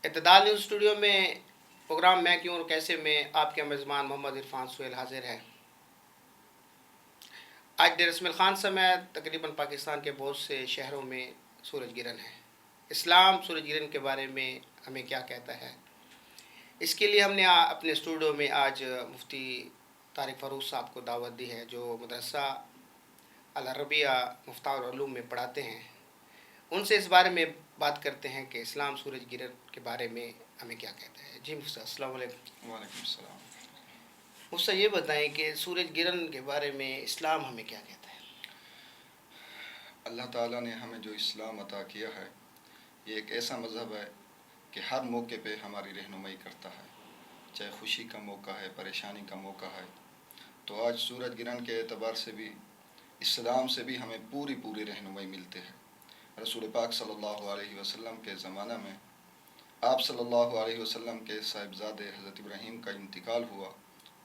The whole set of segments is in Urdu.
اعتدال نیوز اسٹوڈیو میں پروگرام میں کیوں اور کیسے میں آپ کے میزبان محمد عرفان سہیل حاضر ہے۔ آج ڈیرہ اسماعیل خان سمیت تقریباً پاکستان کے بہت سے شہروں میں سورج گرہن ہے۔ اسلام سورج گرہن کے بارے میں ہمیں کیا کہتا ہے، اس کے لیے ہم نے اپنے اسٹوڈیو میں آج مفتی طارق فاروق صاحب کو دعوت دی ہے، جو مدرسہ العربیہ مفتاح العلوم میں پڑھاتے ہیں۔ ان سے اس بارے میں بات کرتے ہیں کہ اسلام سورج گرہن کے بارے میں ہمیں کیا کہتا ہے۔ جی مفتی صاحب، السلام علیکم۔ وعلیکم السلام۔ مفتی صاحب یہ بتائیں کہ سورج گرہن کے بارے میں اسلام ہمیں کیا کہتا ہے۔ اللہ تعالیٰ نے ہمیں جو اسلام عطا کیا ہے، یہ ایک ایسا مذہب ہے کہ ہر موقع پہ ہماری رہنمائی کرتا ہے، چاہے خوشی کا موقع ہے، پریشانی کا موقع ہے۔ تو آج سورج گرہن کے اعتبار سے بھی اسلام سے بھی ہمیں پوری رہنمائی ملتی ہے۔ رسول پاک صلی اللہ علیہ وسلم کے زمانہ میں آپ صلی اللہ علیہ وسلم کے صاحبزادے حضرت ابراہیم کا انتقال ہوا،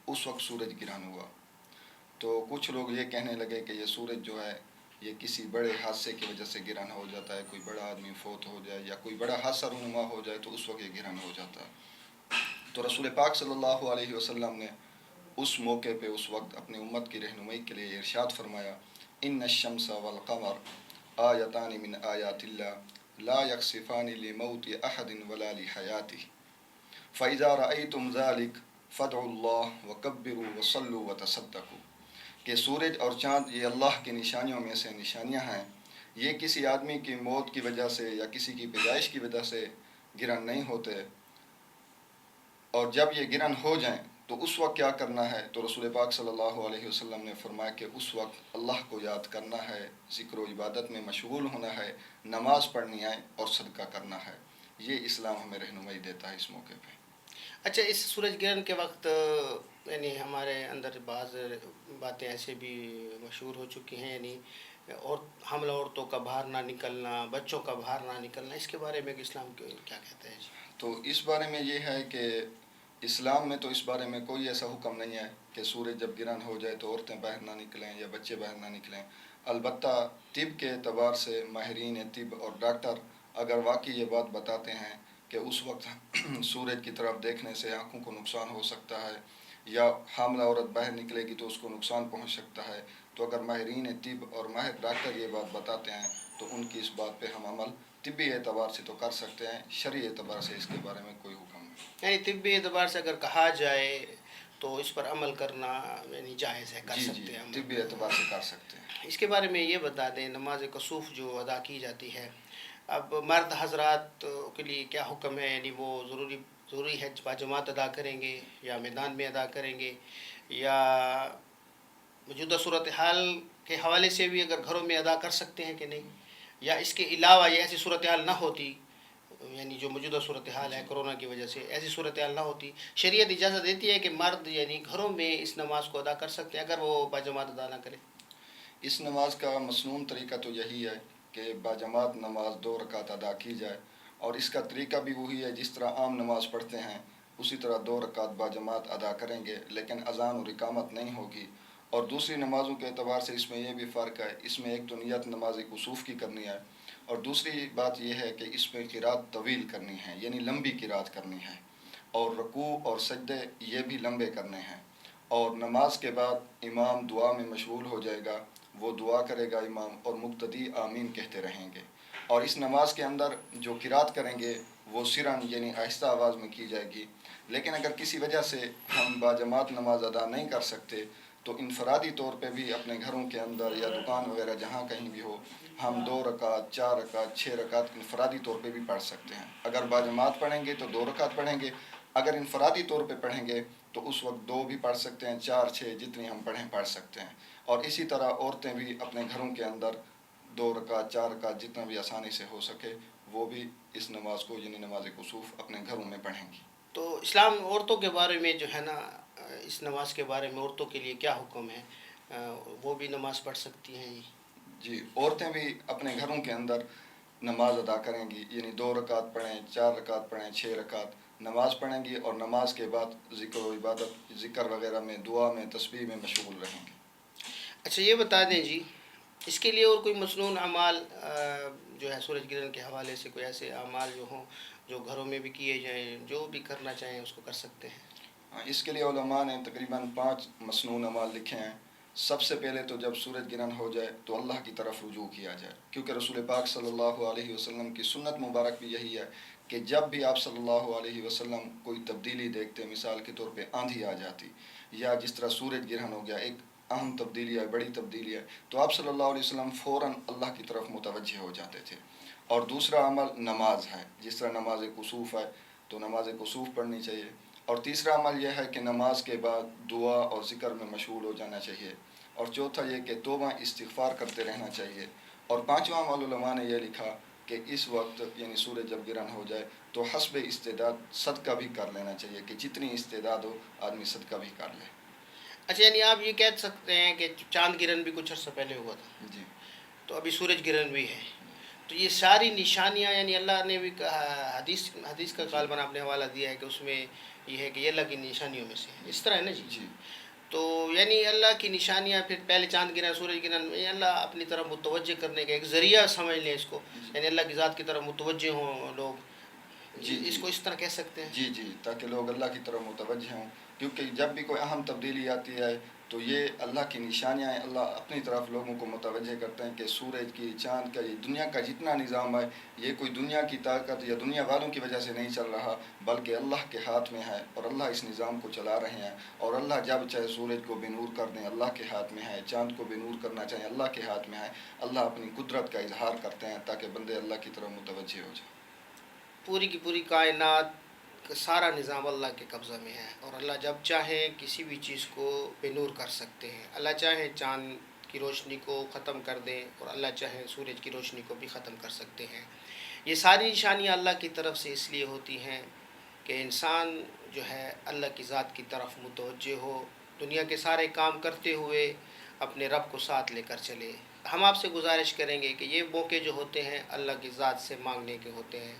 اس وقت سورج گرہن ہوا۔ تو کچھ لوگ یہ کہنے لگے کہ یہ سورج جو ہے یہ کسی بڑے حادثے کی وجہ سے گرہن ہو جاتا ہے، کوئی بڑا آدمی فوت ہو جائے یا کوئی بڑا حادثہ رونما ہو جائے تو اس وقت یہ گرہن ہو جاتا ہے۔ تو رسول پاک صلی اللہ علیہ وسلم نے اس موقع پہ اس وقت اپنی امت کی رہنمائی کے لیے ارشاد فرمایا، ان الشمس والقمر آیتان من آیات اللہ لا یخسفان لموت احد ولا لحیاتہ فاذا رأیتم ذلک فادعوا اللہ وکبروا وصلوا وتصدقوا، کہ سورج اور چاند یہ اللہ کی نشانیوں میں سے نشانیاں ہیں، یہ کسی آدمی کی موت کی وجہ سے یا کسی کی پیدائش کی وجہ سے گرہن نہیں ہوتے، اور جب یہ گرہن ہو جائیں تو اس وقت کیا کرنا ہے؟ تو رسول پاک صلی اللہ علیہ وسلم نے فرمایا کہ اس وقت اللہ کو یاد کرنا ہے، ذکر و عبادت میں مشغول ہونا ہے، نماز پڑھنی ہے اور صدقہ کرنا ہے۔ یہ اسلام ہمیں رہنمائی دیتا ہے اس موقع پہ۔ اچھا، اس سورج گرہن کے وقت یعنی ہمارے اندر بعض باتیں ایسے بھی مشہور ہو چکی ہیں، یعنی اور حاملہ عورتوں کا باہر نہ نکلنا، بچوں کا باہر نہ نکلنا، اس کے بارے میں اسلام کیا کہتا ہے جی؟ تو اس بارے میں یہ ہے کہ اسلام میں تو اس بارے میں کوئی ایسا حکم نہیں ہے کہ سورج جب گرہن ہو جائے تو عورتیں باہر نہ نکلیں یا بچے باہر نہ نکلیں۔ البتہ طب کے اعتبار سے ماہرین طب اور ڈاکٹر اگر واقعی یہ بات بتاتے ہیں کہ اس وقت سورج کی طرف دیکھنے سے آنکھوں کو نقصان ہو سکتا ہے یا حاملہ عورت باہر نکلے گی تو اس کو نقصان پہنچ سکتا ہے، تو اگر ماہرین طب اور ماہر ڈاکٹر یہ بات بتاتے ہیں تو ان کی اس بات پہ ہم عمل طبی اعتبار سے تو کر سکتے ہیں، شرعی اعتبار سے اس کے بارے میں کوئی حکم نہیں۔ یعنی طبی اعتبار سے اگر کہا جائے تو اس پر عمل کرنا یعنی جائز ہے، کر سکتے ہیں طبی اعتبار سے کر سکتے ہیں۔ اس کے بارے میں یہ بتا دیں، نماز کسوف جو ادا کی جاتی ہے، اب مرد حضرات کے لیے کیا حکم ہے؟ یعنی وہ ضروری ہے باجماعت ادا کریں گے یا میدان میں ادا کریں گے، یا موجودہ صورتحال کے حوالے سے بھی اگر گھروں میں ادا کر سکتے ہیں کہ نہیں، یا اس کے علاوہ یہ ایسی صورتحال نہ ہوتی، یعنی جو موجودہ صورتحال ہے کرونا کی وجہ سے ایسی صورتحال نہ ہوتی، شریعت اجازت دیتی ہے کہ مرد یعنی گھروں میں اس نماز کو ادا کر سکتے ہیں اگر وہ باجماعت ادا نہ کرے؟ اس نماز کا مسنون طریقہ تو یہی ہے کہ باجماعت نماز 2 رکعت ادا کی جائے، اور اس کا طریقہ بھی وہی ہے جس طرح عام نماز پڑھتے ہیں اسی طرح 2 رکعت باجماعت ادا کریں گے، لیکن اذان اور اقامت نہیں ہوگی۔ اور دوسری نمازوں کے اعتبار سے اس میں یہ بھی فرق ہے، اس میں ایک تو نیت نماز کسوف کی کرنی ہے، اور دوسری بات یہ ہے کہ اس میں قرات طویل کرنی ہے، یعنی لمبی قرات کرنی ہے، اور رکوع اور سجدے یہ بھی لمبے کرنے ہیں۔ اور نماز کے بعد امام دعا میں مشغول ہو جائے گا، وہ دعا کرے گا امام، اور مقتدی آمین کہتے رہیں گے۔ اور اس نماز کے اندر جو قرات کریں گے وہ سرن یعنی آہستہ آواز میں کی جائے گی، لیکن اگر کسی وجہ سے ہم باجماعت نماز ادا نہیں کر سکتے تو انفرادی طور پہ بھی اپنے گھروں کے اندر یا دکان وغیرہ جہاں کہیں بھی ہو ہم 2 رکعت 4 رکعت 6 رکعت انفرادی طور پہ بھی پڑھ سکتے ہیں۔ اگر باجماعت پڑھیں گے تو 2 رکعت پڑھیں گے، اگر انفرادی طور پہ پڑھیں گے تو اس وقت 2 بھی پڑھ سکتے ہیں، 4 6 جتنی ہم پڑھیں پڑھ سکتے ہیں۔ اور اسی طرح عورتیں بھی اپنے گھروں کے اندر 2 رکعت 4 رکعت جتنا بھی آسانی سے ہو سکے وہ بھی اس نماز کو یعنی نماز کسوف اپنے گھروں میں پڑھیں گی۔ تو اسلام عورتوں کے بارے میں جو ہے نا، اس نماز کے بارے میں عورتوں کے لیے کیا حکم ہے؟ وہ بھی نماز پڑھ سکتی ہیں؟ جی، عورتیں بھی اپنے گھروں کے اندر نماز ادا کریں گی، یعنی 2 رکعت پڑھیں، 4 رکعت پڑھیں، 6 رکعت نماز پڑھیں گی، اور نماز کے بعد ذکر و عبادت ذکر وغیرہ میں دعا میں تسبیح میں مشغول رہیں گے۔ اچھا یہ بتا دیں جی، اس کے لیے اور کوئی مسنون اعمال جو ہے سورج گرہن کے حوالے سے کوئی ایسے اعمال جو ہوں جو گھروں میں بھی کیے جائیں، جو بھی کرنا چاہیں اس کو کر سکتے ہیں؟ اس کے لیے علماء نے تقریباً 5 مسنون اعمال لکھے ہیں۔ سب سے پہلے تو جب سورج گرہن ہو جائے تو اللہ کی طرف رجوع کیا جائے، کیونکہ رسول پاک صلی اللہ علیہ وسلم کی سنت مبارک بھی یہی ہے کہ جب بھی آپ صلی اللہ علیہ وسلم کوئی تبدیلی دیکھتے، مثال کے طور پہ آندھی آ جاتی یا جس طرح سورج گرہن ہو گیا، ایک اہم تبدیلی ہے، بڑی تبدیلی ہے، تو آپ صلی اللہ علیہ وسلم فوراً اللہ کی طرف متوجہ ہو جاتے تھے۔ اور دوسرا عمل نماز ہے، جس طرح نماز کسوف ہے تو نماز کسوف پڑھنی چاہیے۔ اور تیسرا عمل یہ ہے کہ نماز کے بعد دعا اور ذکر میں مشغول ہو جانا چاہیے۔ اور چوتھا یہ کہ توبہ استغفار کرتے رہنا چاہیے۔ اور پانچواں عمل علماء نے یہ لکھا کہ اس وقت یعنی سورج جب گرہن ہو جائے تو حسب استعداد صدقہ بھی کر لینا چاہیے، کہ جتنی استعداد ہو آدمی صدقہ بھی کر لے۔ اچھا، یعنی آپ یہ کہہ سکتے ہیں کہ چاند گرہن بھی کچھ عرصہ پہلے ہوا تھا، جی تو ابھی سورج گرہن بھی ہے، تو یہ ساری نشانیاں یعنی اللہ نے بھی کہا، حدیث کا غالباً آپ نے حوالہ دیا ہے کہ اس میں یہ ہے کہ یہ اللہ کی نشانیوں میں سے ہے، اس طرح ہے نا جی؟ جی تو یعنی اللہ کی نشانیاں، پھر پہلے چاند گرہن سورج گرہن، یہ اللہ اپنی طرف متوجہ کرنے کا ایک ذریعہ سمجھ لیں اس کو، جی یعنی اللہ کی ذات کی طرف متوجہ ہوں لوگ، جی اس جی کو اس طرح کہہ سکتے ہیں؟ جی جی تاکہ لوگ اللہ کی طرف متوجہ ہوں، کیونکہ جب بھی کوئی اہم تبدیلی آتی ہے تو یہ اللہ کی نشانیاں ہیں۔ اللہ اپنی طرف لوگوں کو متوجہ کرتے ہیں کہ سورج کی، چاند کا، یہ دنیا کا جتنا نظام ہے یہ کوئی دنیا کی طاقت یا دنیا والوں کی وجہ سے نہیں چل رہا، بلکہ اللہ کے ہاتھ میں ہے اور اللہ اس نظام کو چلا رہے ہیں۔ اور اللہ جب چاہے سورج کو بے نور کر دیں، اللہ کے ہاتھ میں ہے، چاند کو بے نور کرنا چاہیں، اللہ کے ہاتھ میں ہے۔ اللہ اپنی قدرت کا اظہار کرتے ہیں تاکہ بندے اللہ کی طرف متوجہ ہو جائیں۔ پوری کی پوری کائنات کا سارا نظام اللہ کے قبضہ میں ہے، اور اللہ جب چاہیں کسی بھی چیز کو بے نور کر سکتے ہیں۔ اللہ چاہیں چاند کی روشنی کو ختم کر دیں، اور اللہ چاہیں سورج کی روشنی کو بھی ختم کر سکتے ہیں۔ یہ ساری نشانیاں اللہ کی طرف سے اس لیے ہوتی ہیں کہ انسان جو ہے اللہ کی ذات کی طرف متوجہ ہو، دنیا کے سارے کام کرتے ہوئے اپنے رب کو ساتھ لے کر چلے۔ ہم آپ سے گزارش کریں گے کہ یہ موقع جو ہوتے ہیں اللہ کی ذات سے مانگنے کے ہوتے ہیں،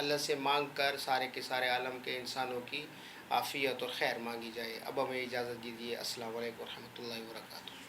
اللہ سے مانگ کر سارے کے سارے عالم کے انسانوں کی عافیت اور خیر مانگی جائے۔ اب ہمیں اجازت دیجیے۔ السلام علیکم ورحمۃ اللہ وبرکاتہ۔